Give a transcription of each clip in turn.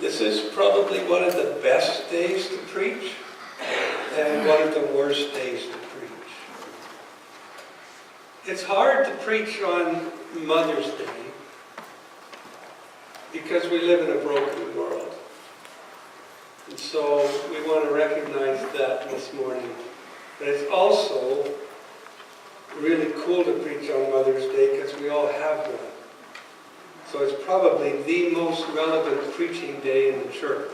This is probably one of the best days to preach and one of the worst days to preach. It's hard to preach on Mother's Day because we live in a broken world. And so we want to recognize that this morning. But it's also really cool to preach on Mother's Day because we all have one. So it's probably the most relevant preaching day in the church.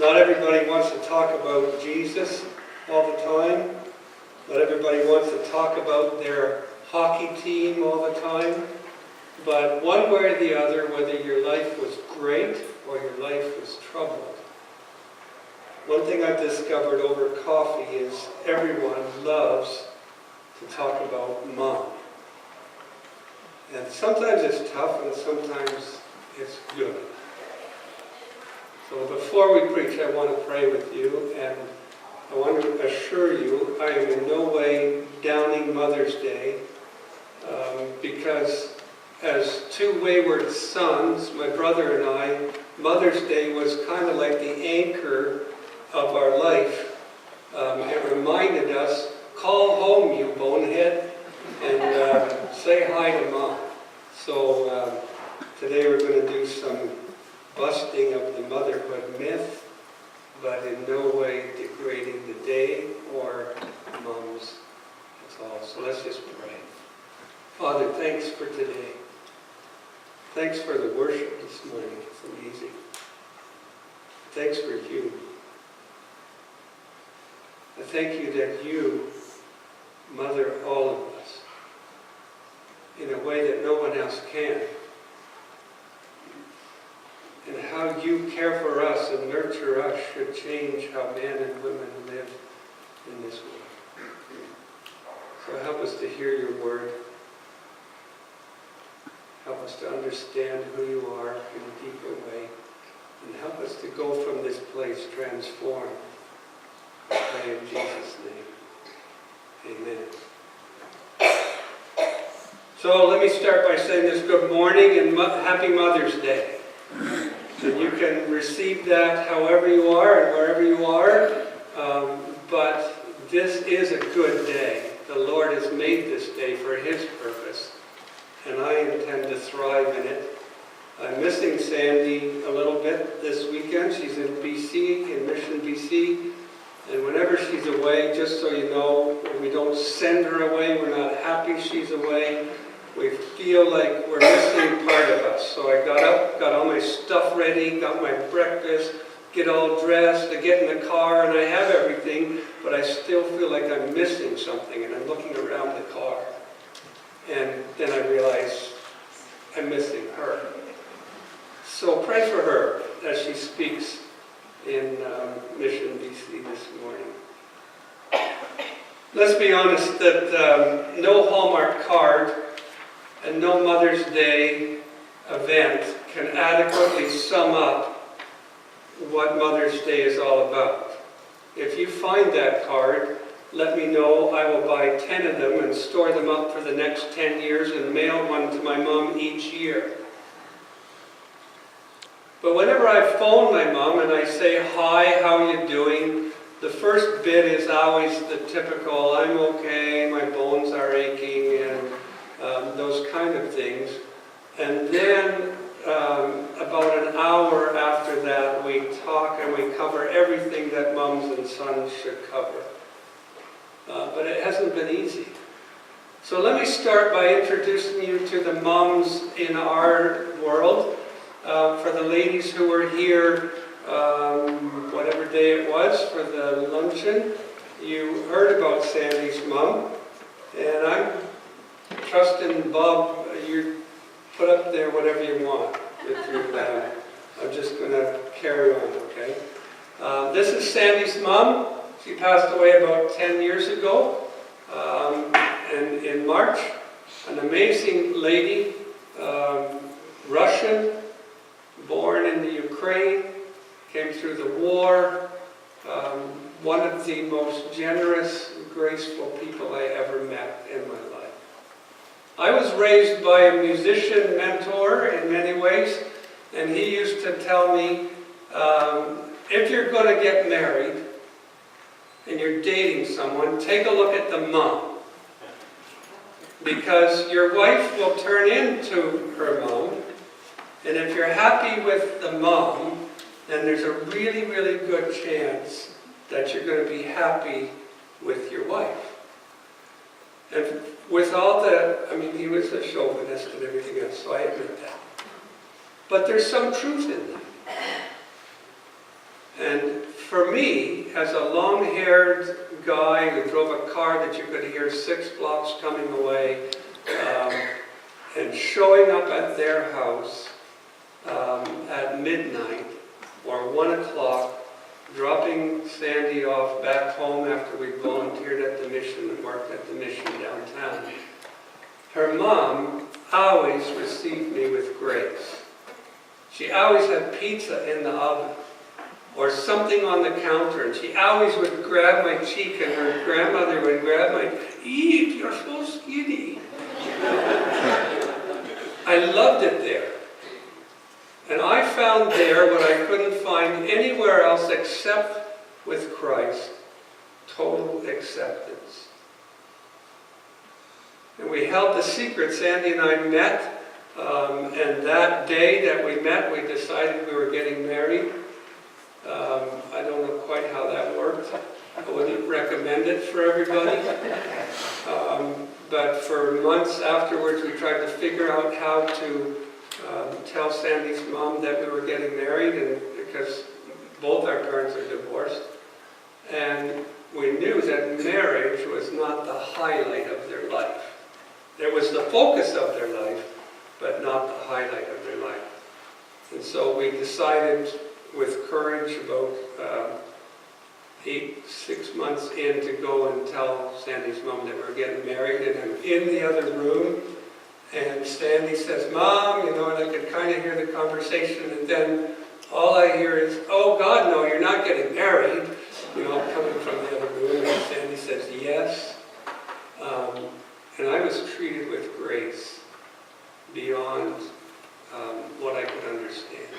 Not everybody wants to talk about Jesus all the time. Not everybody wants to talk about their hockey team all the time. But one way or the other, whether your life was great or your life was troubled, one thing I've discovered over coffee is everyone loves to talk about Mom. And sometimes it's tough and sometimes it's good. So before we preach, I want to pray with you, and I want to assure you I am in no way downing Mother's Day, because as two wayward sons, my brother and I, Mother's Day was kind of like the anchor of our life. It reminded us, call home, you bonehead, and say hi to Mom. So today we're going to do some busting of the motherhood myth, but in no way degrading the day or moms at all. So let's just pray. Father, thanks for today. Thanks for the worship this morning. It's amazing. Thanks for you. I thank you that you mother all of us in a way that no one else can. And how you care for us and nurture us should change how men and women live in this world. So help us to hear your word. Help us to understand who you are in a deeper way. And help us to go from this place transformed. I pray in Jesus' name. Amen. So let me start by saying this: good morning and happy Mother's Day. And you can receive that however you are and wherever you are, but this is a good day. The Lord has made this day for His purpose, and I intend to thrive in it. I'm missing Sandy a little bit this weekend. She's in BC, in Mission, BC. And whenever she's away, just so you know, we don't send her away. We're not happy she's away. We feel like we're missing part of us. So I got up, got all my stuff ready, got my breakfast, get all dressed, I get in the car, and I have everything, but I still feel like I'm missing something, and I'm looking around the car. And then I realize I'm missing her. So pray for her as she speaks in Mission, BC this morning. Let's be honest that no Hallmark card and no Mother's Day event can adequately sum up what Mother's Day is all about. If you find that card, let me know. I will buy 10 of them and store them up for the next 10 years and mail one to my mom each year. But whenever I phone my mom and I say, hi, how are you doing? The first bit is always the typical, I'm okay, my bones are aching, and those kind of things. And then about an hour after that, we talk and we cover everything that moms and sons should cover. But it hasn't been easy. So let me start by introducing you to the moms in our world. For the ladies who were here, whatever day it was, for the luncheon, you heard about Sandy's mom, and I'm trusting Bob, you put up there whatever you want. I'm just going to carry on, okay? This is Sandy's mom. She passed away about 10 years ago, and in March. An amazing lady, Russian, born in the Ukraine, came through the war, one of the most generous, graceful people I ever met in my life. I was raised by a musician mentor in many ways, And he used to tell me, if you're going to get married and you're dating someone, take a look at the mom. Because your wife will turn into her mom, and if you're happy with the mom, then there's a really, really good chance that you're going to be happy with your wife. And with all the, I mean, he was a chauvinist and everything else, so I admit that. But there's some truth in that. And for me, as a long-haired guy who drove a car that you could hear 6 blocks coming away, and showing up at their house at midnight or 1 o'clock, dropping Sandy off back home after we volunteered at the mission and worked at the mission downtown. Her mom always received me with grace. She always had pizza in the oven or something on the counter, and she always would grab my cheek, and her grandmother would grab my, eat, you're so skinny. I loved it there. And I found there what I couldn't find anywhere else except with Christ, total acceptance. And we held the secret. Sandy and I met, and that day that we met, we decided we were getting married. I don't know quite how that worked. I wouldn't recommend it for everybody. But for months afterwards, we tried to figure out how to tell Sandy's mom that we were getting married, and because both our parents are divorced. And we knew that marriage was not the highlight of their life. It was the focus of their life, but not the highlight of their life. And so we decided with courage about 6 months in to go and tell Sandy's mom that we're getting married, and I'm in the other room, and Sandy says, Mom, you know, and I could kind of hear the conversation, and then all I hear is, oh God, no, you're not getting married, you know, coming from the other room, and Sandy says, yes. And I was treated with grace beyond what I could understand.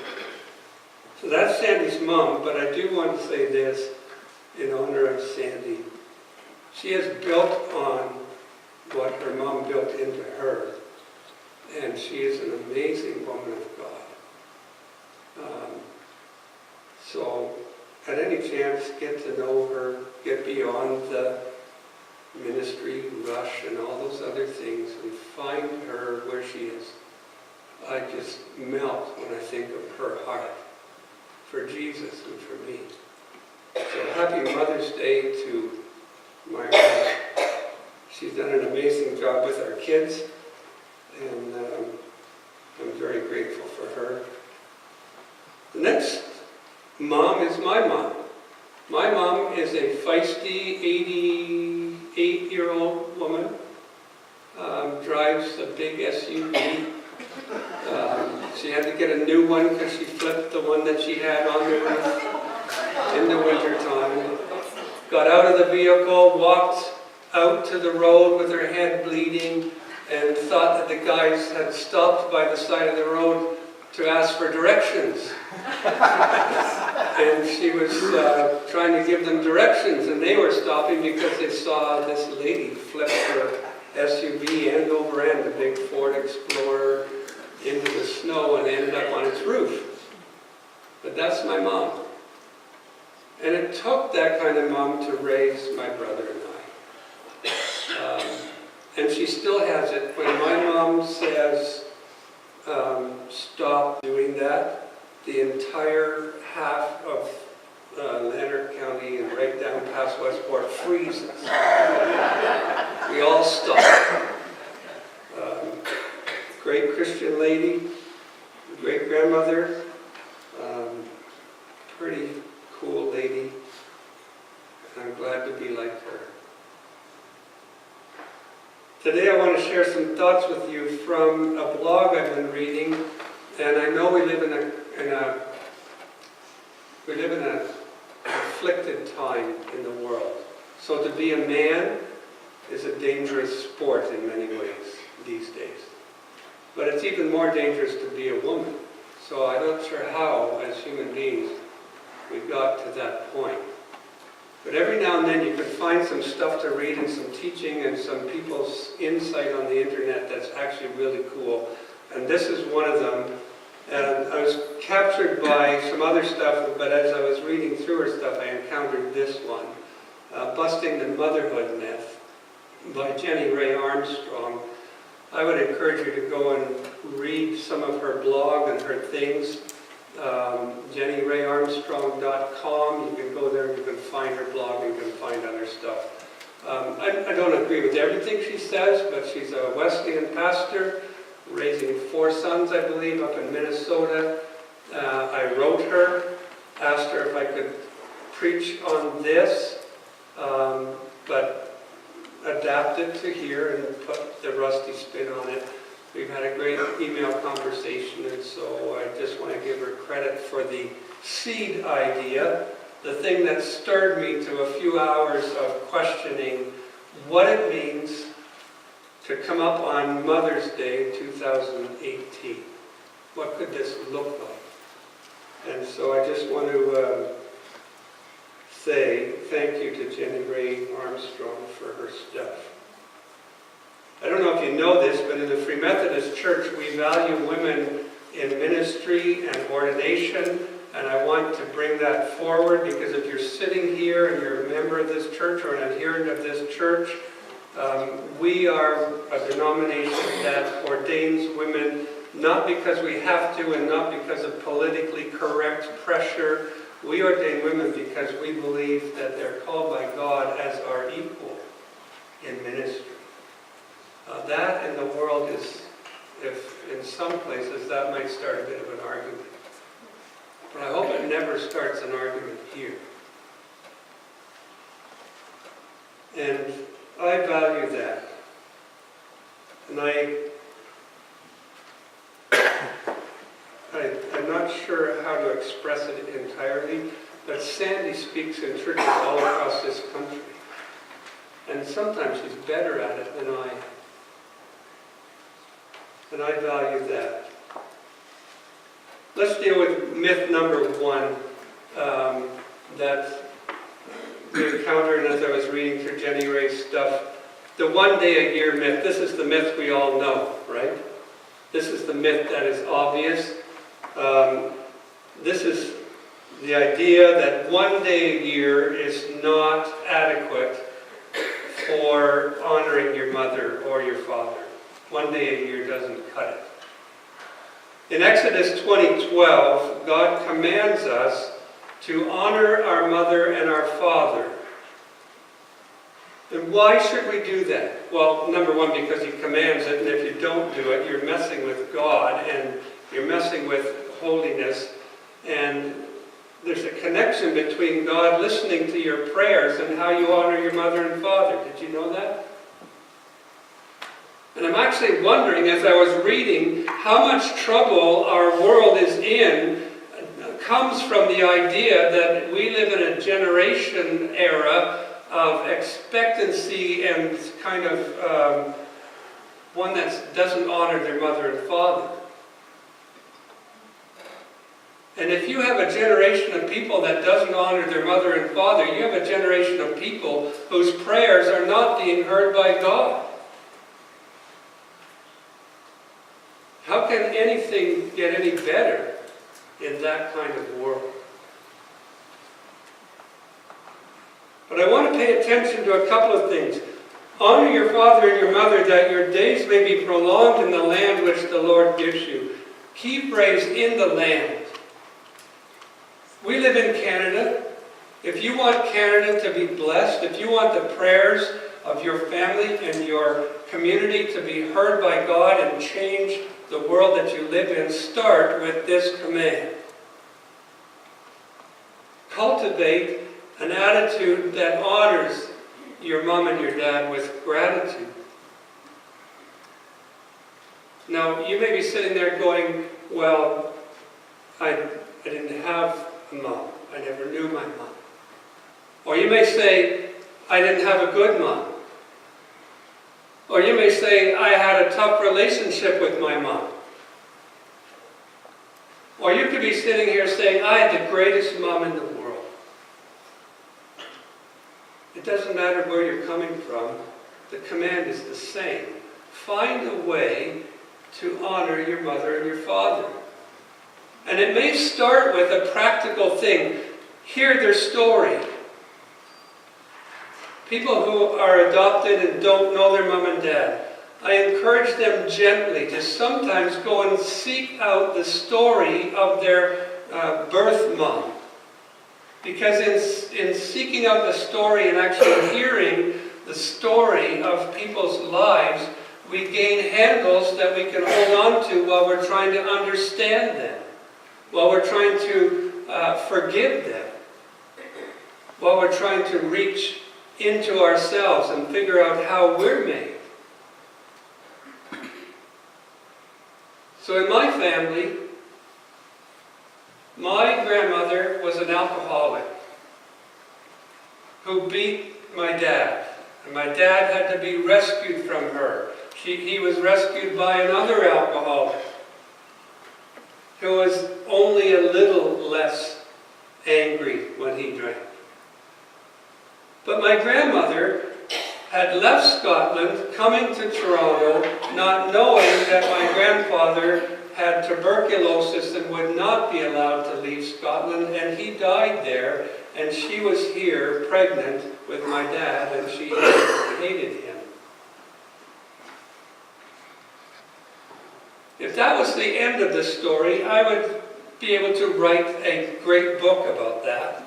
So that's Sandy's mom, but I do want to say this in honor of Sandy. She has built on what her mom built into her, and she is an amazing woman of God. So at any chance, get to know her, get beyond the ministry rush and all those other things, and find her where she is. I just melt when I think of her heart for Jesus and for me. So happy Mother's Day to my wife. She's done an amazing job with our kids, and I'm very grateful for her. The next mom is my mom. My mom is a feisty 88-year-old woman, drives a big SUV. She had to get a new one because she flipped the one that she had on the roof in the winter time. Got out of the vehicle, walked out to the road with her head bleeding, and thought that the guys had stopped by the side of the road to ask for directions. And she was trying to give them directions, and they were stopping because they saw this lady flip her SUV end over end, a big Ford Explorer, into the snow and ended up on its roof. But that's my mom. And it took that kind of mom to raise my brother and I. And she still has it. When my mom says, stop doing that, the entire half of Lanark County and right down past Westport freezes. We all stop. Great Christian lady, great grandmother, pretty cool lady, and I'm glad to be like her. Today I want to share some thoughts with you from a blog I've been reading, and I know we live in an afflicted time in the world. So to be a man is a dangerous sport in many ways these days. But it's even more dangerous to be a woman. So I don't sure how, as human beings, we got to that point. But every now and then you can find some stuff to read and some teaching and some people's insight on the internet that's actually really cool. And this is one of them. And I was captured by some other stuff, but as I was reading through her stuff, I encountered this one, Busting the Motherhood Myth by Jenny Ray Armstrong. I would encourage you to go and read some of her blog and her things. JennyRayArmstrong.com. You can go there and you can find her blog and you can find other stuff. I don't agree with everything she says, but she's a Wesleyan pastor, raising 4 sons, I believe, up in Minnesota. I wrote her, asked her if I could preach on this, but adapt it to here and put the Rusty spin on it. We've had a great email conversation, and so I just want to give her credit for the seed idea, the thing that stirred me to a few hours of questioning what it means to come up on Mother's Day 2018. What could this look like? And so I just want to say thank you to Jenny Ray Armstrong for her stuff. I don't know if you know this, but in the Free Methodist Church, we value women in ministry and ordination, and I want to bring that forward because if you're sitting here and you're a member of this church or an adherent of this church, we are a denomination that ordains women not because we have to and not because of politically correct pressure. We ordain women because we believe that they're called by God as our equal in ministry. That in the world is, if in some places that might start a bit of an argument. But I hope it never starts an argument here. And I value that. And I'm not sure how to express it entirely, but Sandy speaks in churches all across this country. And sometimes she's better at it than I am. And I value that. Let's deal with myth number 1 that we encountered as I was reading through Jenny Ray's stuff. The 1 day a year myth. This is the myth we all know, right? This is the myth that is obvious. This is the idea that 1 day a year is not adequate for honoring your mother or your father. 1 day a year doesn't cut it. In Exodus 20:12, God commands us to honor our mother and our father. And why should we do that? Well, number 1, because He commands it, and if you don't do it, you're messing with God, and you're messing with holiness. And there's a connection between God listening to your prayers and how you honor your mother and father. Did you know that? And I'm actually wondering, as I was reading, how much trouble our world is in comes from the idea that we live in a generation era of expectancy and kind of one that doesn't honor their mother and father. And if you have a generation of people that doesn't honor their mother and father, you have a generation of people whose prayers are not being heard by God. How can anything get any better in that kind of world? But I want to pay attention to a couple of things. Honor your father and your mother, that your days may be prolonged in the land which the Lord gives you. Key phrase, in the land. We live in Canada. If you want Canada to be blessed, if you want the prayers of your family and your community to be heard by God and change the world that you live in, start with this command. Cultivate an attitude that honors your mom and your dad with gratitude. Now, you may be sitting there going, well, I didn't have a mom. I never knew my mom. Or you may say, I didn't have a good mom. Or you may say, I had a tough relationship with my mom. Or you could be sitting here saying, I had the greatest mom in the world. It doesn't matter where you're coming from. The command is the same. Find a way to honor your mother and your father. And it may start with a practical thing. Hear their story. People who are adopted and don't know their mom and dad, I encourage them gently to sometimes go and seek out the story of their birth mom. Because in seeking out the story and actually hearing the story of people's lives, we gain handles that we can hold on to while we're trying to understand them, while we're trying to forgive them, while we're trying to reach into ourselves and figure out how we're made. So in my family, my grandmother was an alcoholic who beat my dad. And my dad had to be rescued from her. He was rescued by another alcoholic who was only a little less angry when he drank. But my grandmother had left Scotland, coming to Toronto, not knowing that my grandfather had tuberculosis and would not be allowed to leave Scotland, and he died there, and she was here pregnant with my dad, and she hated him. If that was the end of the story, I would be able to write a great book about that.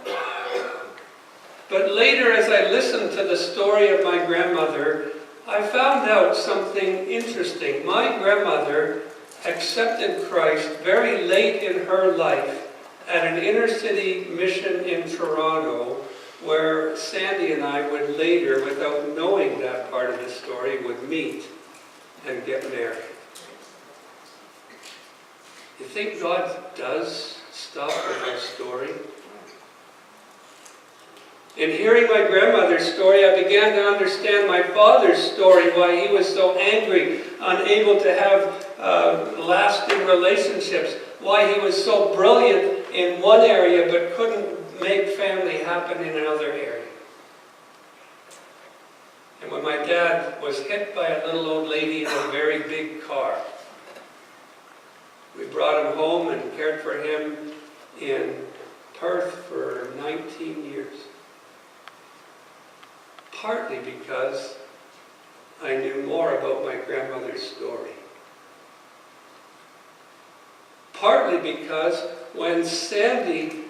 But later, as I listened to the story of my grandmother, I found out something interesting. My grandmother accepted Christ very late in her life at an inner city mission in Toronto, where Sandy and I would later, without knowing that part of the story, would meet and get married. You think God does stuff with our story? In hearing my grandmother's story, I began to understand my father's story, why he was so angry, unable to have lasting relationships, why he was so brilliant in one area but couldn't make family happen in another area. And when my dad was hit by a little old lady in a very big car, we brought him home and cared for him in Perth for 19 years. Partly because I knew more about my grandmother's story. Partly because when Sandy,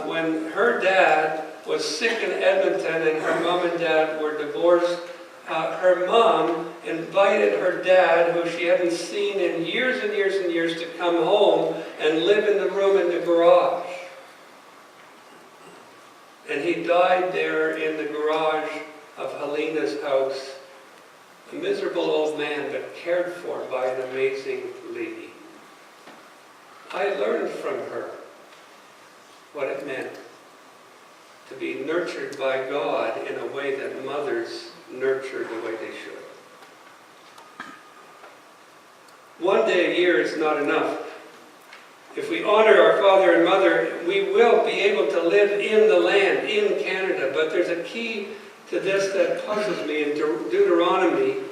when her dad was sick in Edmonton and her mom and dad were divorced, her mom invited her dad, who she hadn't seen in years and years and years, to come home and live in the room in the garage. And he died there in the garage of Helena's house, a miserable old man, but cared for by an amazing lady. I learned from her what it meant to be nurtured by God in a way that mothers nurture the way they should. One day a year is not enough. If we honor our father and mother, we will be able to live in the land, in Canada. But there's a key to this that puzzles me in Deuteronomy.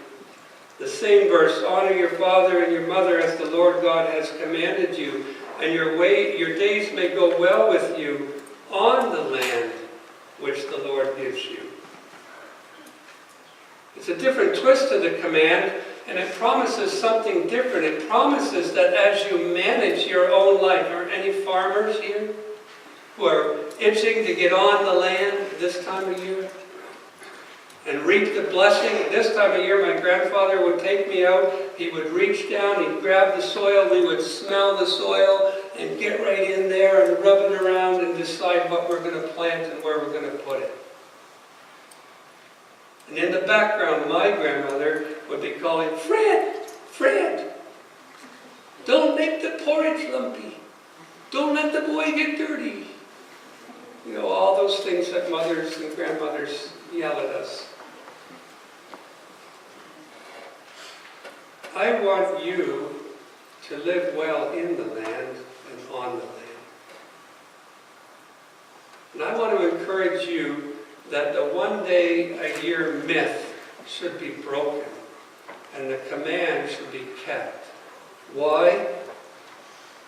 The same verse, honor your father and your mother as the Lord God has commanded you, and your days may go well with you on the land which the Lord gives you. It's a different twist to the command, and it promises something different. It promises that as you manage your own life, are any farmers here who are itching to get on the land this time of year and reap the blessing? This time of year, my grandfather would take me out. He would reach down, he'd grab the soil, we would smell the soil and get right in there and rub it around and decide what we're going to plant and where we're going to put it. And in the background, my grandmother would be calling, Fred, Fred, don't make the porridge lumpy. Don't let the boy get dirty. You know, all those things that mothers and grandmothers yell at us. I want you to live well in the land and on the land. And I want to encourage you that the one day a year myth should be broken and the command should be kept. Why?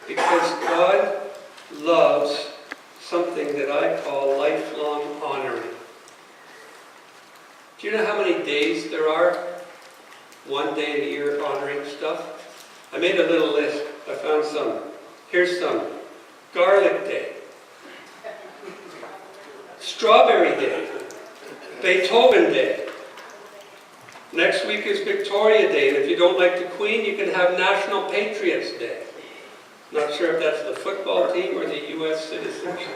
Because God loves something that I call lifelong honoring. Do you know how many days there are? One day a year honoring stuff? I made a little list. I found some. Here's some. Garlic Day. Strawberry Day. Beethoven Day. Next week is Victoria Day, and if you don't like the Queen, you can have National Patriots Day. Not sure if that's the football team or the U.S. citizenship.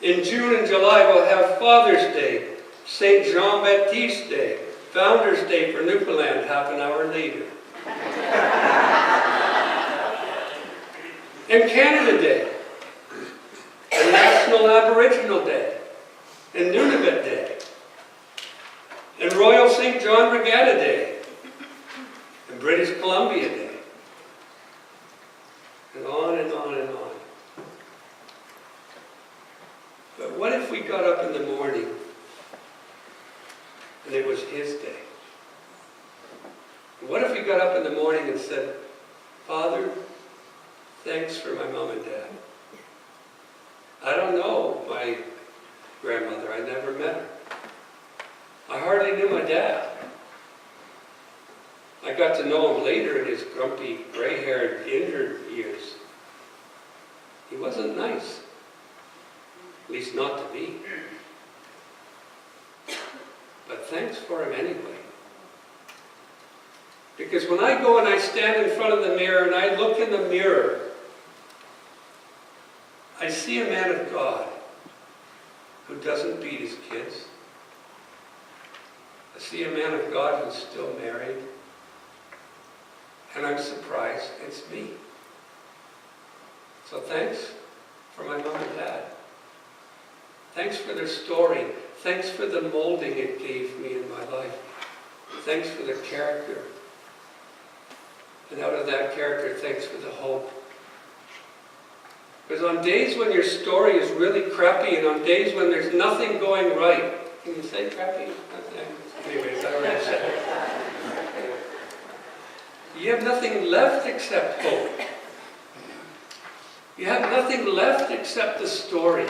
In June and July, we'll have Father's Day, St. Jean-Baptiste Day, Founders Day for Newfoundland, half an hour later. And Canada Day, and National Aboriginal Day, and Nunavut Day, and Royal St. John Regatta Day, and British Columbia Day, and on and on and on. But what if we got up in the morning and it was his day? What if we got up in the morning and said, Father, thanks for my mom and dad. I don't know my grandmother. I never met her. I hardly knew my dad. I got to know him later in his grumpy, gray-haired, injured years. He wasn't nice. At least not to me. But thanks for him anyway. Because when I go and I stand in front of the mirror and I look in the mirror, I see a man of God who doesn't beat his kids. I see a man of God who's still married. And I'm surprised it's me. So thanks for my mom and dad. Thanks for their story. Thanks for the molding it gave me in my life. Thanks for the character. And out of that character, thanks for the hope. Because on days when your story is really crappy and on days when there's nothing going right, can you say crappy? Anyways, I already said it. You have nothing left except hope. You have nothing left except the story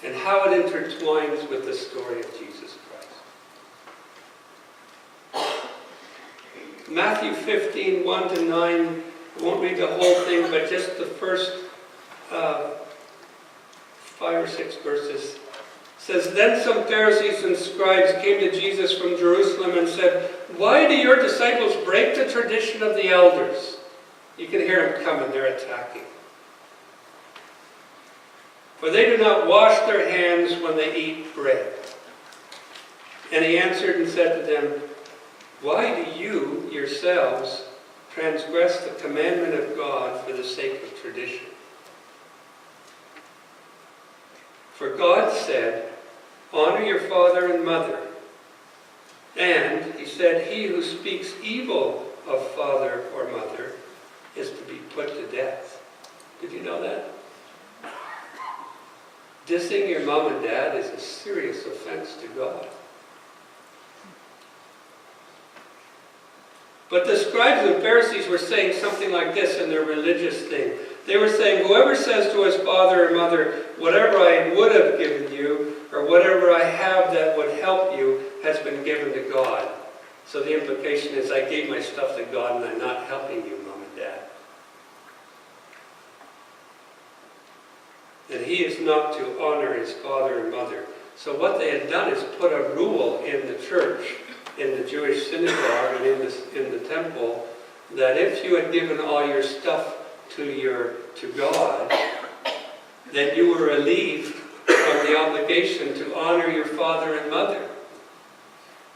and how it intertwines with the story of Jesus Christ. Matthew 15, 1-9, I won't read the whole thing, but just the first 5 or 6 verses. Says, then some Pharisees and scribes came to Jesus from Jerusalem and said, why do your disciples break the tradition of the elders? You can hear them coming, they're attacking. For they do not wash their hands when they eat bread. And he answered and said to them, why do you yourselves transgress the commandment of God for the sake of tradition? For God said, honor your father and mother. And he said, he who speaks evil of father or mother is to be put to death. Did you know that? Dissing your mom and dad is a serious offense to God. But the scribes and Pharisees were saying something like this in their religious thing. They were saying, whoever says to his father or mother, whatever I would have given you, or whatever I have that would help you, has been given to God. So the implication is, I gave my stuff to God and I'm not helping you, mom and dad. And he is not to honor his father and mother. So what they had done is put a rule in the church, in the Jewish synagogue and in the temple, that if you had given all your stuff to God, then you were relieved from the obligation to honor your father and mother.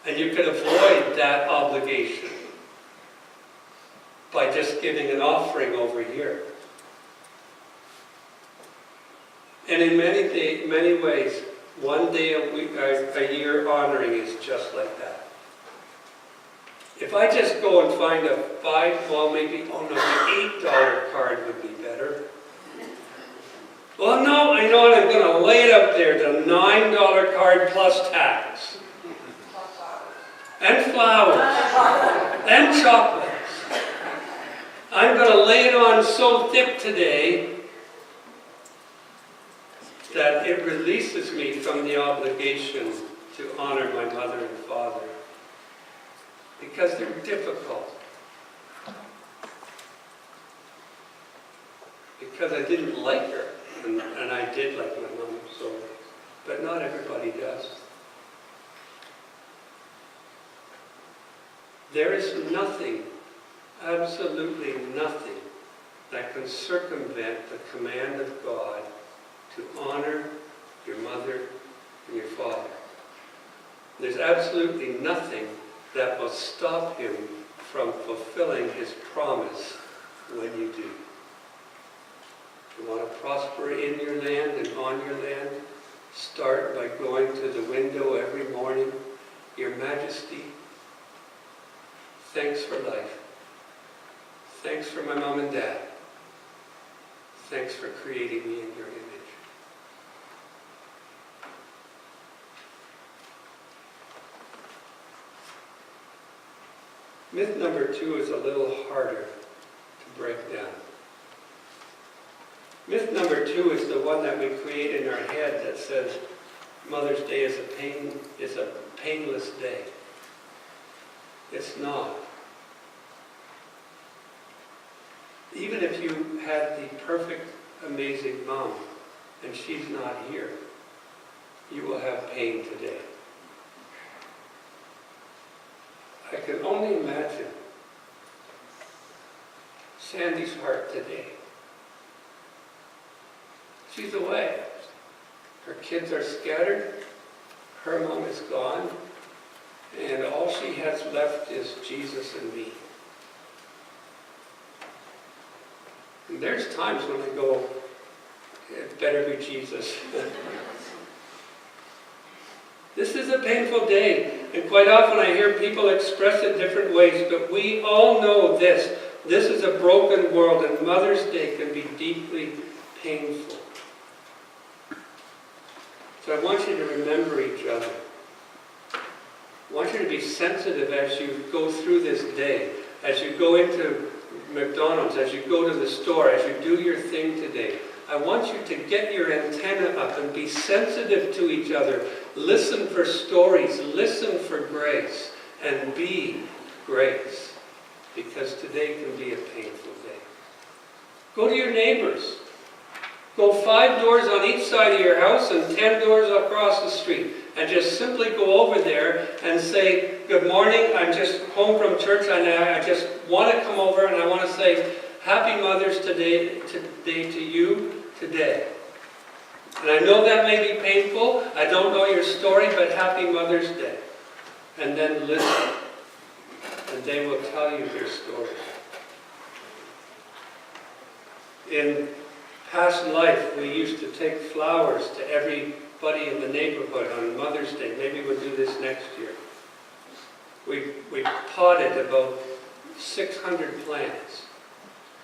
And you could avoid that obligation by just giving an offering over here. And in many ways, one day a year honoring is just like that. If I just go and find a the $8 card would be better. Well, no, you know what, I'm going to lay it up there, the $9 card plus tax. And flowers. And chocolates. I'm going to lay it on so thick today that it releases me from the obligation to honor my mother and father. Because they're difficult. Because I didn't like her. And I did like my mom, so, but not everybody does. There is nothing, absolutely nothing, that can circumvent the command of God to honor your mother and your father. There's absolutely nothing that will stop him from fulfilling his promise when you do. You want to prosper in your land and on your land? Start by going to the window every morning. Your Majesty, thanks for life. Thanks for my mom and dad. Thanks for creating me in your image. Myth number 2 is a little harder to break down. Myth number 2 is the one that we create in our head that says Mother's Day is a painless day. It's not. Even if you had the perfect, amazing mom and she's not here, you will have pain today. I can only imagine Sandy's heart today. She's away. Her kids are scattered. Her mom is gone. And all she has left is Jesus and me. And there's times when I go, it better be Jesus. This is a painful day. And quite often I hear people express it different ways, but we all know this. This is a broken world, and Mother's Day can be deeply painful. So I want you to remember each other. I want you to be sensitive as you go through this day, as you go into McDonald's, as you go to the store, as you do your thing today. I want you to get your antenna up and be sensitive to each other. Listen for stories, listen for grace, and be grace. Because today can be a painful day. Go to your neighbors. Go 5 doors on each side of your house and 10 doors across the street. And just simply go over there and say, good morning, I'm just home from church and I just want to come over and I want to say, Happy Mother's Day to you today. And I know that may be painful. I don't know your story, but Happy Mother's Day. And then listen. And they will tell you their story. In past life, we used to take flowers to everybody in the neighborhood on Mother's Day. Maybe we'll do this next year. We potted about 600 plants.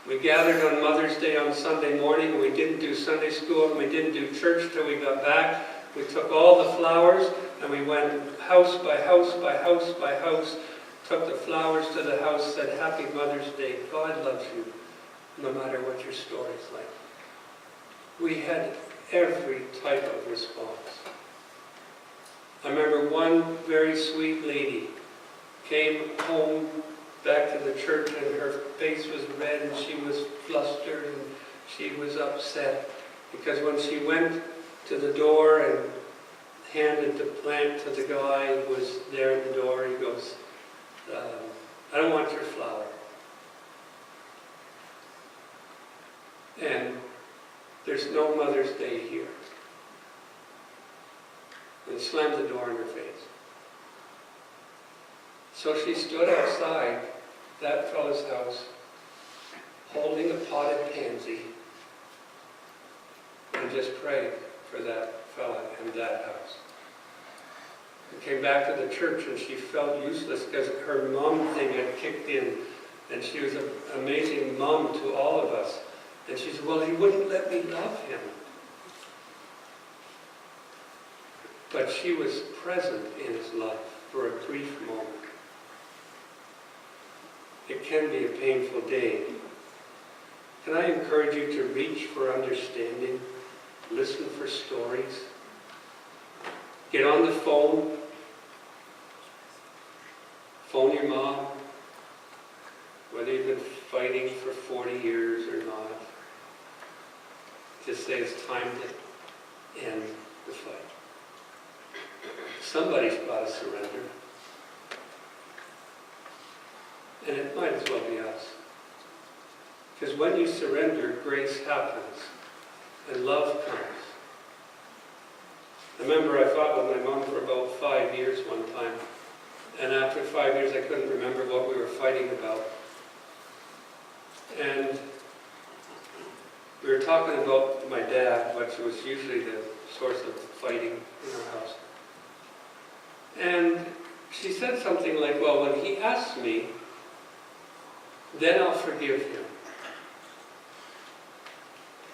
We gathered on Mother's Day on Sunday morning, and we didn't do Sunday school, and we didn't do church till we got back. We took all the flowers, and we went house by house by house by house, took the flowers to the house, said, Happy Mother's Day. God loves you, no matter what your story's like. We had every type of response. I remember one very sweet lady came home back to the church and her face was red and she was flustered and she was upset because when she went to the door and handed the plant to the guy who was there at the door, he goes, I don't want your flower. And there's no Mother's Day here. And slammed the door in her face. So she stood outside that fellow's house, holding a potted pansy, and just prayed for that fella and that house. and came back to the church, and she felt useless because her mom thing had kicked in, and she was an amazing mom to all of us. And she said, well, he wouldn't let me love him. But she was present in his life for a brief moment. It can be a painful day. Can I encourage you to reach for understanding? Listen for stories. Get on the phone. Phone your mom. Whether you've been fighting for 40 years or not. Just say it's time to end the fight. Somebody's got to surrender. And it might as well be us. Because when you surrender, grace happens. And love comes. I remember I fought with my mom for about 5 years one time. And after 5 years, I couldn't remember what we were fighting about. And we were talking about my dad, which was usually the source of fighting in our house. And she said something like, well, when he asks me, then I'll forgive him.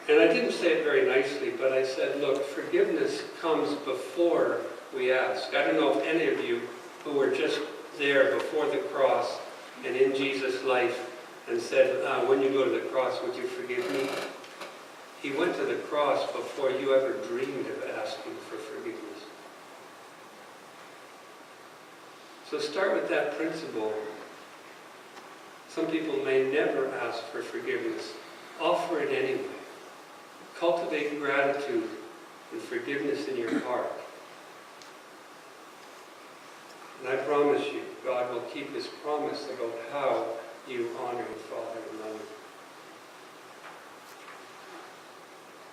And I didn't say it very nicely, but I said, look, forgiveness comes before we ask. I don't know if any of you who were just there before the cross and in Jesus' life and said, when you go to the cross, would you forgive me? He went to the cross before you ever dreamed of asking for forgiveness. So start with that principle. Some people may never ask for forgiveness. Offer it anyway. Cultivate gratitude and forgiveness in your heart. And I promise you, God will keep his promise about how you honor your father and mother.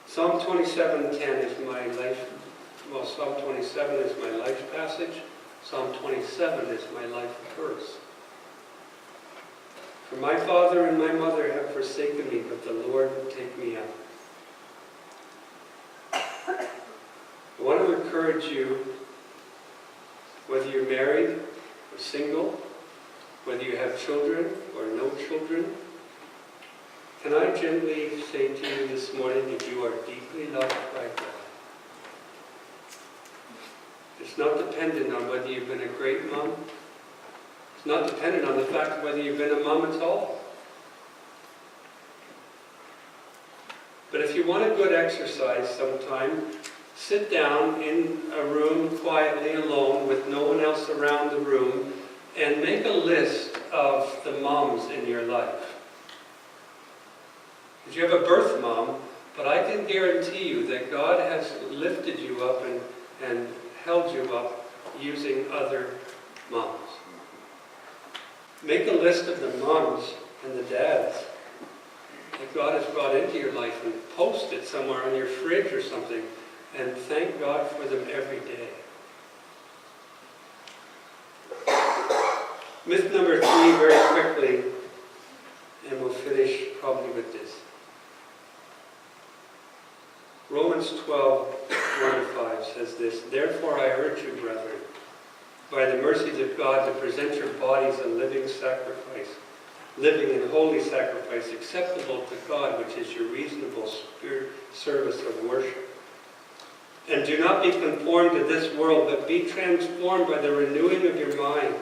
Psalm 27:10 is my life. Well, Psalm 27 is my life passage. Psalm 27 is my life verse. For my father and my mother have forsaken me, but the Lord will take me up. I want to encourage you, whether you're married or single, whether you have children or no children, can I gently say to you this morning that you are deeply loved by God. It's not dependent on whether you've been a great mom. It's not dependent on the fact whether you've been a mom at all. But if you want a good exercise sometime, sit down in a room quietly alone with no one else around the room and make a list of the moms in your life. Because you have a birth mom, but I can guarantee you that God has lifted you up and held you up using other moms. Make a list of the moms and the dads that God has brought into your life and post it somewhere on your fridge or something and thank God for them every day. Myth number 3, very quickly, and we'll finish probably with this. Romans 12:1-5 says this, therefore I urge you, brethren, by the mercies of God, to present your bodies a living sacrifice, living and holy sacrifice, acceptable to God, which is your reasonable spirit service of worship. And do not be conformed to this world, but be transformed by the renewing of your mind,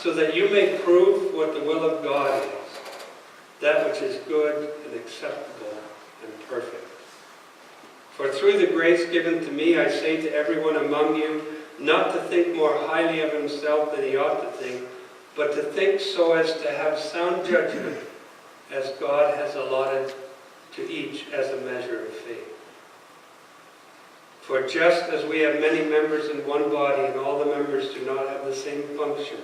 so that you may prove what the will of God is, that which is good and acceptable and perfect. For through the grace given to me, I say to everyone among you, not to think more highly of himself than he ought to think, but to think so as to have sound judgment, as God has allotted to each as a measure of faith. For just as we have many members in one body, and all the members do not have the same function,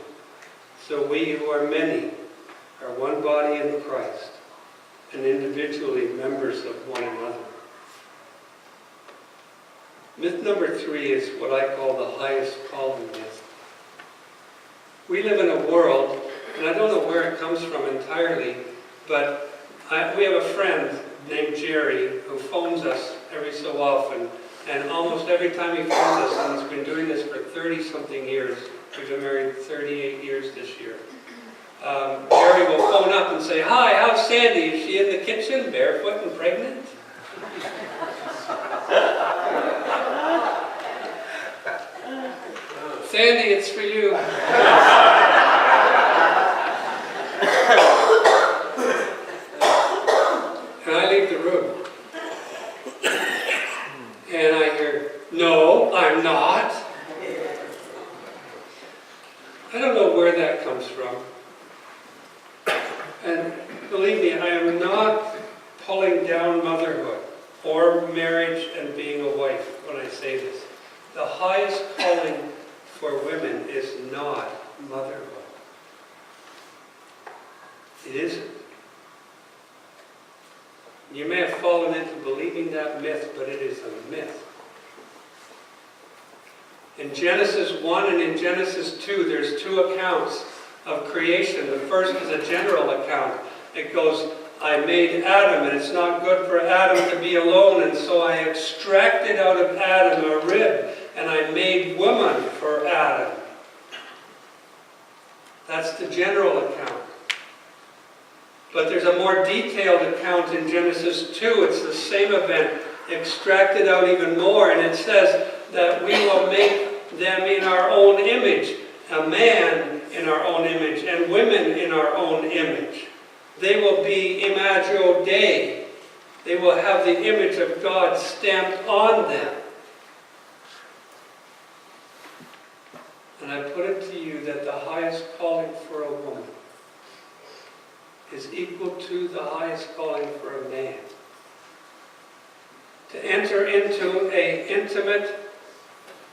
so we who are many are one body in Christ, and individually members of one another. Myth number 3 is what I call the highest calling myth. We live in a world, and I don't know where it comes from entirely, but we have a friend named Jerry who phones us every so often, And almost every time he phones us, and he's been doing this for 30-something years, we've been married 38 years this year, Jerry will phone up and say, "Hi, how's Sandy? Is she in the kitchen, barefoot and pregnant?" Sandy, it's for you. And I leave the room. And I hear, "No, I'm not." I don't know where that comes from. And believe me, I am not pulling down motherhood or marriage and being a wife when I say this. The highest calling for women is not motherhood. It isn't. You may have fallen into believing that myth, but it is a myth. In Genesis 1 and in Genesis 2, there's two accounts of creation. The first is a general account. It goes, "I made Adam, and it's not good for Adam to be alone, and so I extracted out of Adam a rib, and I made woman for Adam." That's the general account. But there's a more detailed account in Genesis 2. It's the same event, extracted out even more, and it says that we will make them in our own image, a man in our own image, and women in our own image. They will be imago Dei. They will have the image of God stamped on them. And I put it to you that the highest calling for a woman is equal to the highest calling for a man. To enter into an intimate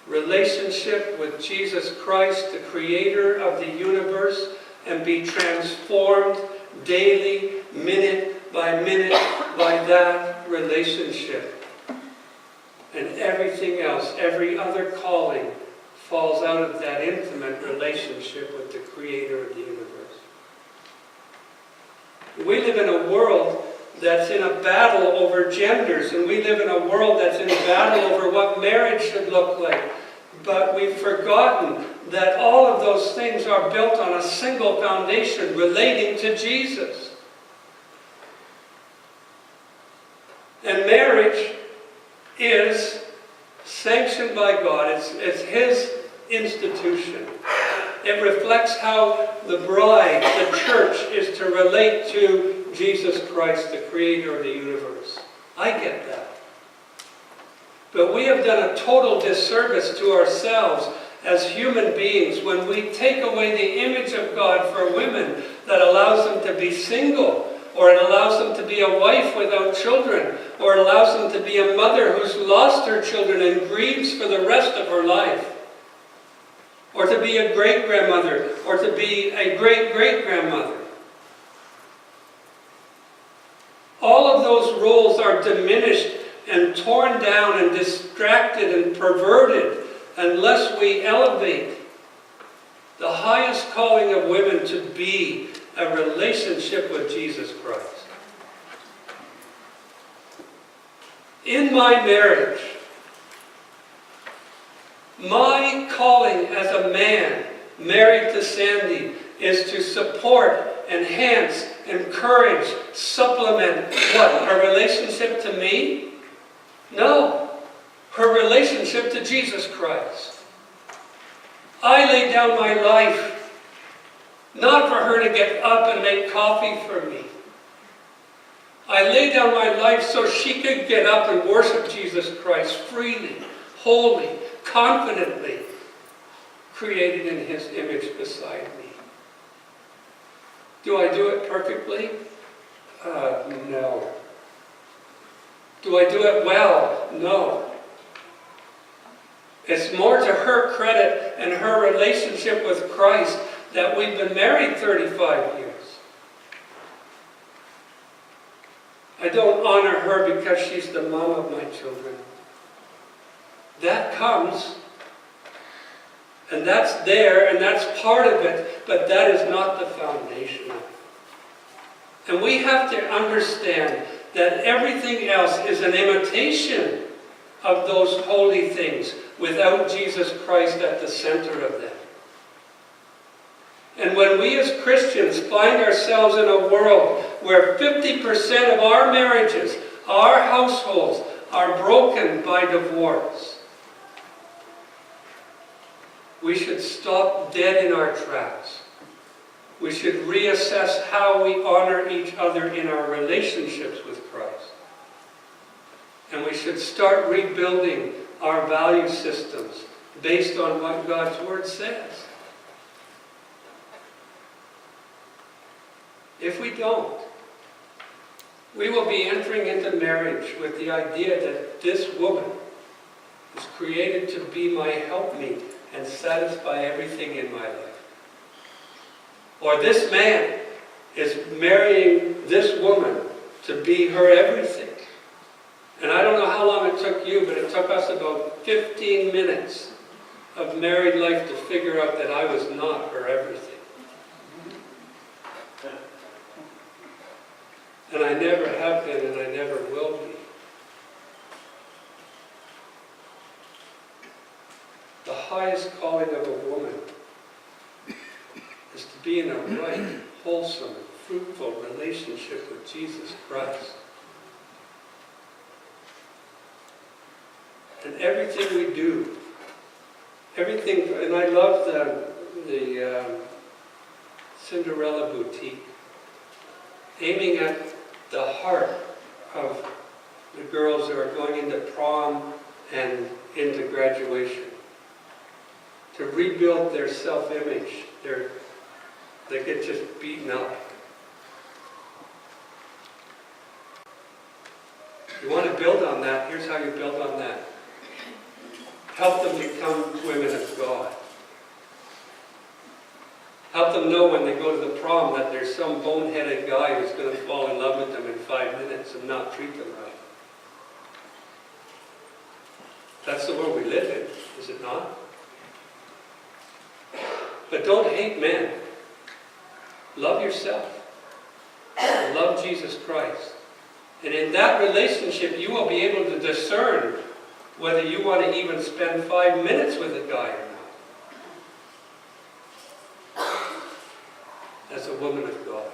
relationship with Jesus Christ, the creator of the universe, and be transformed daily, minute by that relationship. And everything else, every other calling, falls out of that intimate relationship with the creator of the universe. We live in a world that's in a battle over genders, and we live in a world that's in a battle over what marriage should look like. But we've forgotten that all of those things are built on a single foundation relating to Jesus. And marriage is sanctioned by God. It's His institution. It reflects how the bride, the church, is to relate to Jesus Christ, the creator of the universe. I get that. But we have done a total disservice to ourselves as human beings when we take away the image of God for women that allows them to be single, or it allows them to be a wife without children, or it allows them to be a mother who's lost her children and grieves for the rest of her life, or to be a great-grandmother, or to be a great-great-grandmother. All of those roles are diminished and torn down and distracted and perverted unless we elevate the highest calling of women to be a relationship with Jesus Christ. In my marriage, my calling as a man married to Sandy is to support, enhance, encourage, supplement what? Her relationship to me? No. Her relationship to Jesus Christ. I lay down my life not for her to get up and make coffee for me. I lay down my life so she could get up and worship Jesus Christ freely, wholly, confidently, created in His image beside me. Do I do it perfectly? No. Do I do it well? No. It's more to her credit and her relationship with Christ that we've been married 35 years. I don't honor her because she's the mom of my children. That comes, and that's there, and that's part of it, but that is not the foundation of it. And we have to understand that everything else is an imitation of those holy things without Jesus Christ at the center of them. And when we as Christians find ourselves in a world where 50% of our marriages, our households, are broken by divorce, we should stop dead in our tracks. We should reassess how we honor each other in our relationships with Christ. And we should start rebuilding our value systems based on what God's Word says. If we don't, we will be entering into marriage with the idea that this woman is created to be my helpmeet and satisfy everything in my life. Or this man is marrying this woman to be her everything. And I don't know how long it took you, but it took us about 15 minutes of married life to figure out that I was not her everything. And I never have been, and I never will be. The highest calling of a woman is to be in a right, wholesome, fruitful relationship with Jesus Christ. And everything we do, everything, and I love the Cinderella boutique, aiming at the heart of the girls who are going into prom and into graduation, to rebuild their self-image. They get just beaten up. You want to build on that, here's how you build on that. Help them become women of God. Help them know when they go to the prom that there's some boneheaded guy who's going to fall in love with them in 5 minutes and not treat them right. That's the world we live in, is it not? But don't hate men. Love yourself. Love Jesus Christ. And in that relationship, you will be able to discern whether you want to even spend 5 minutes with a guy or not. As a woman of God.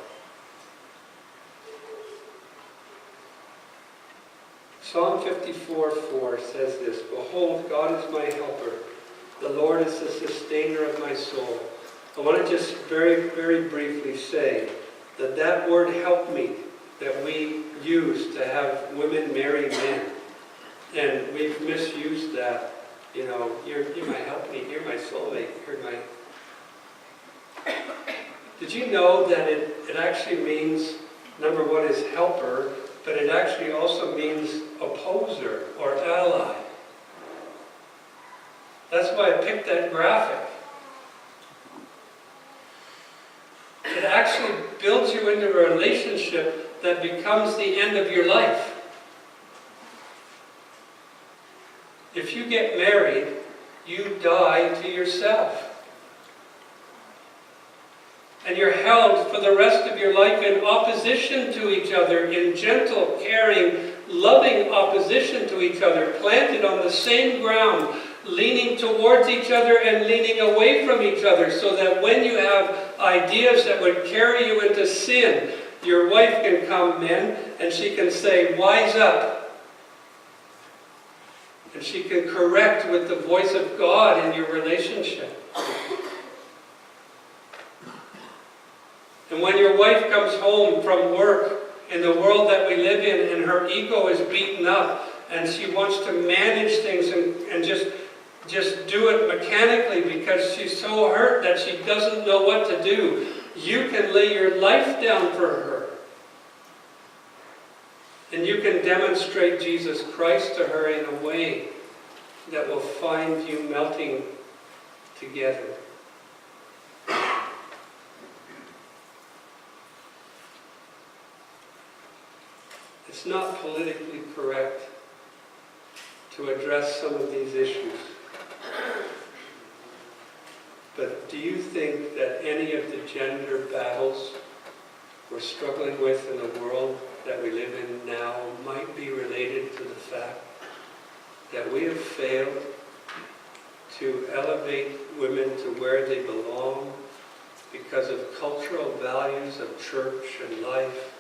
Psalm 54:4 says this, "Behold, God is my helper. The Lord is the sustainer of my soul." I want to just very, very briefly say that that word help me that we use to have women marry men, and we've misused that. You know, you're my helpmeet, you're my soulmate, you're my... Did you know that it actually means, number one is helper, but it actually also means opposer or ally? That's why I picked that graphic. It actually builds you into a relationship that becomes the end of your life. If you get married, you die to yourself. And you're held for the rest of your life in opposition to each other, in gentle, caring, loving opposition to each other, planted on the same ground, leaning towards each other and leaning away from each other, so that when you have ideas that would carry you into sin, your wife can come in and she can say, "Wise up." And she can correct with the voice of God in your relationship. And when your wife comes home from work in the world that we live in and her ego is beaten up and she wants to manage things and just do it mechanically because she's so hurt that she doesn't know what to do, you can lay your life down for her. And you can demonstrate Jesus Christ to her in a way that will find you melting together. It's not politically correct to address some of these issues. But do you think that any of the gender battles we're struggling with in the world that we live in now might be related to the fact that we have failed to elevate women to where they belong because of cultural values of church and life,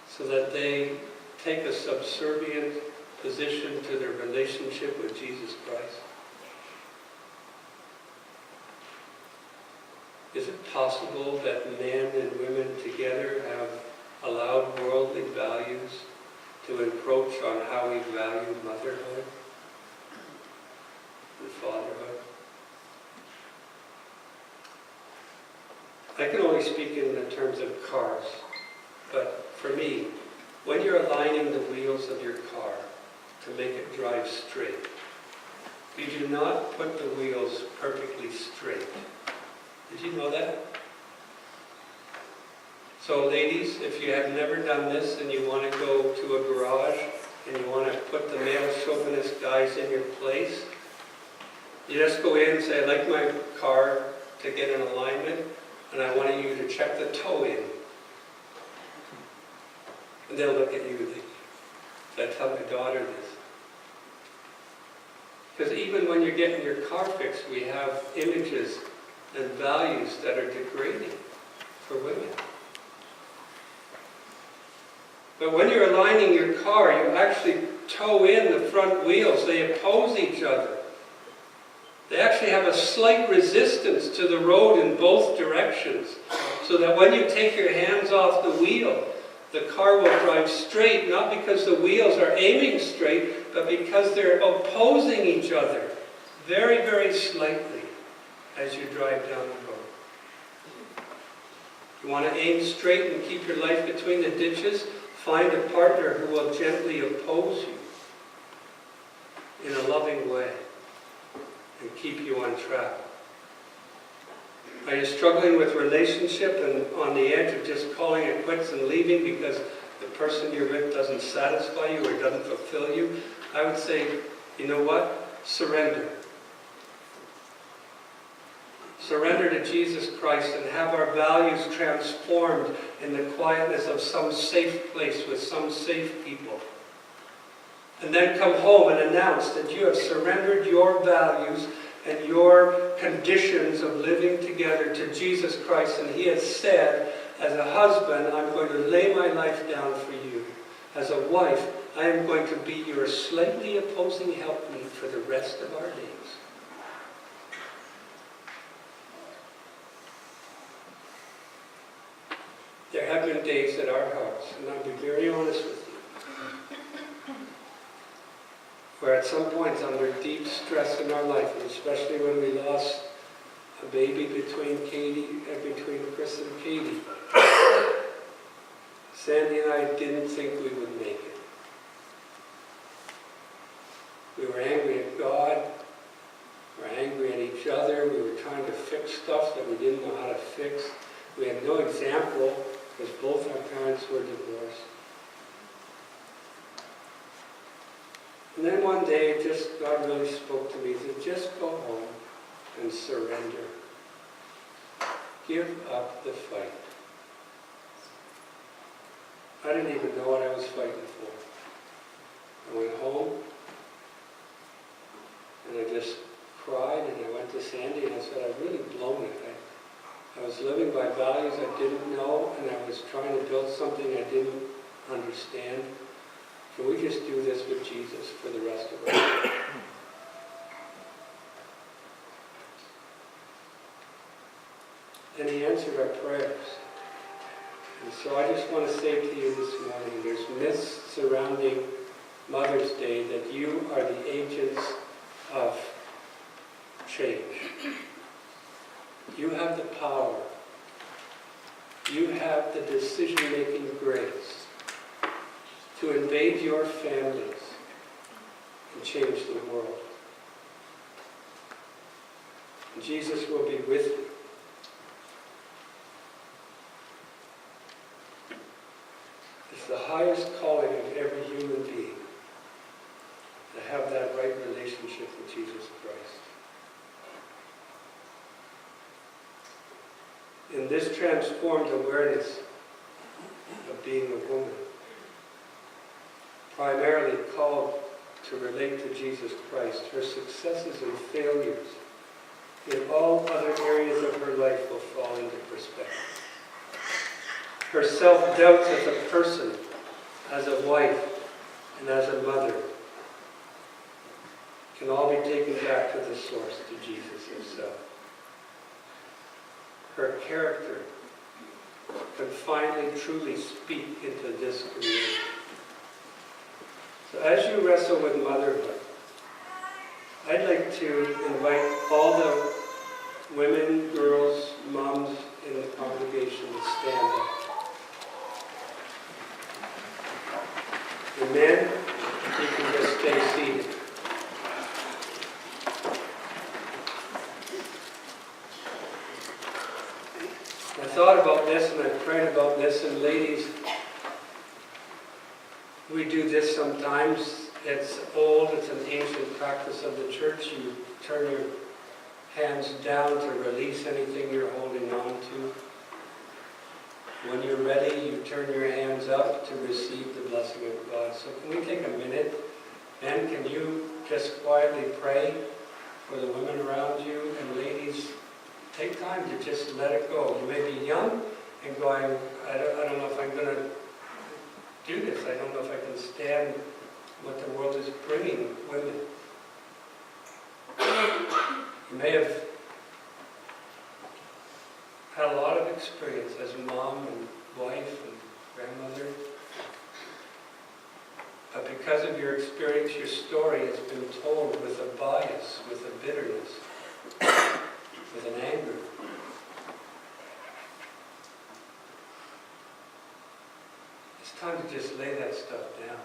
so that they take a subservient position to their relationship with Jesus Christ? Is it possible that men and women together have allowed worldly values to encroach on how we value motherhood and fatherhood? I can only speak in the terms of cars, but for me, when you're aligning the wheels of your car to make it drive straight, you do not put the wheels perfectly straight. Did you know that? So ladies, if you have never done this and you want to go to a garage and you want to put the male chauvinist guys in your place, you just go in and say, I'd like my car to get in alignment, and I want you to check the toe in. And they'll look at you. I tell my daughter this. Because even when you're getting your car fixed, we have images and values that are degrading for women. But when you're aligning your car, you actually toe in the front wheels. They oppose each other. They actually have a slight resistance to the road in both directions, so that when you take your hands off the wheel, the car will drive straight, not because the wheels are aiming straight, but because they're opposing each other very, very slightly as you drive down the road. You want to aim straight and keep your life between the ditches? Find a partner who will gently oppose you in a loving way and keep you on track. Are you struggling with relationship and on the edge of just calling it quits and leaving because the person you're with doesn't satisfy you or doesn't fulfill you? I would say, you know what? Surrender. Surrender to Jesus Christ and have our values transformed in the quietness of some safe place with some safe people. And then come home and announce that you have surrendered your values and your conditions of living together to Jesus Christ. And He has said, as a husband, I'm going to lay my life down for you. As a wife, I am going to be your slightly opposing helpmeet for the rest of our days. There have been days at our house, and I'll be very honest with you, where at some points under deep stress in our life, and especially when we lost a baby between Chris and Katie, Sandy and I didn't think we would make it. We were angry at God, we were angry at each other, we were trying to fix stuff that we didn't know how to fix. We had no example, because both our parents were divorced. And then one day, God really spoke to me. He said, just go home and surrender. Give up the fight. I didn't even know what I was fighting for. I went home, and I just cried, and I went to Sandy, and I said, I've really blown it. I was living by values I didn't know, and I was trying to build something I didn't understand. Can we just do this with Jesus for the rest of our life? And He answered our prayers. And so I just want to say to you this morning, there's myths surrounding Mother's Day that you are the agents of change. You have the power. You have the decision-making grace to invade your families and change the world. And Jesus will be with you. It's the highest calling of every human being to have that right relationship with Jesus Christ. In this transformed awareness of being a woman, primarily called to relate to Jesus Christ, her successes and failures in all other areas of her life will fall into perspective. Her self-doubts as a person, as a wife, and as a mother can all be taken back to the source, to Jesus himself. Her character can finally truly speak into this community. So as you wrestle with motherhood, I'd like to invite all the women, girls, moms in the congregation to stand up. The men, you can just stay seated. I thought about this and I prayed about this, and ladies, we do this sometimes. It's old, it's an ancient practice of the church. You turn your hands down to release anything you're holding on to. When you're ready, you turn your hands up to receive the blessing of God. So can we take a minute? And can you just quietly pray for the women around you? And ladies, take time to just let it go. You may be young and going, I don't know if I'm going to do this. I don't know if I can stand what the world is bringing women. You may have had a lot of experience as a mom and wife and grandmother. But because of your experience, your story has been told with a bias, with a bitterness, with an anger. It's time to just lay that stuff down.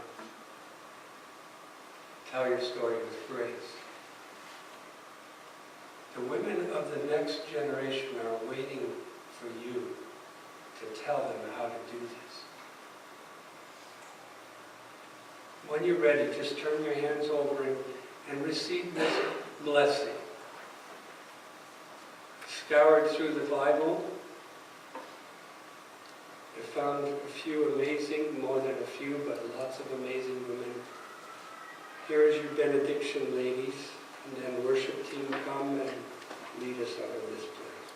Tell your story with grace. The women of the next generation are waiting for you to tell them how to do this. When you're ready, just turn your hands over and receive this blessing. Scoured through the Bible, I found a few amazing, more than a few, but lots of amazing women. Here is your benediction, ladies, and then worship team come and lead us out of this place.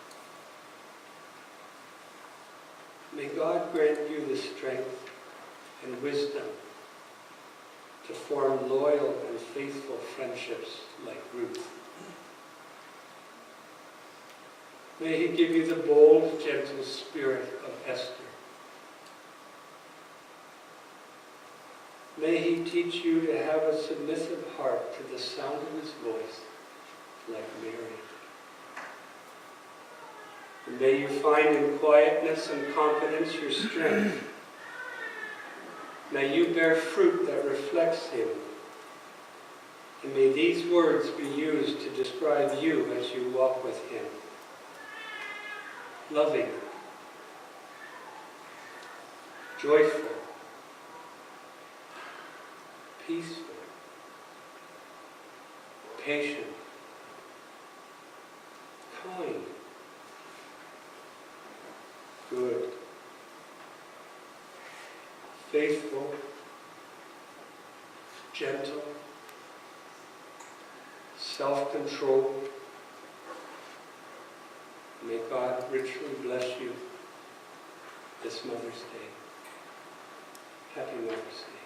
May God grant you the strength and wisdom to form loyal and faithful friendships like Ruth. May He give you the bold, gentle spirit of Esther. May He teach you to have a submissive heart to the sound of His voice, like Mary. And may you find in quietness and confidence your strength. May you bear fruit that reflects Him. And may these words be used to describe you as you walk with Him. Loving, joyful, peaceful, patient, kind, good, faithful, gentle, self-controlled. May God richly bless you this Mother's Day. Happy Mother's Day.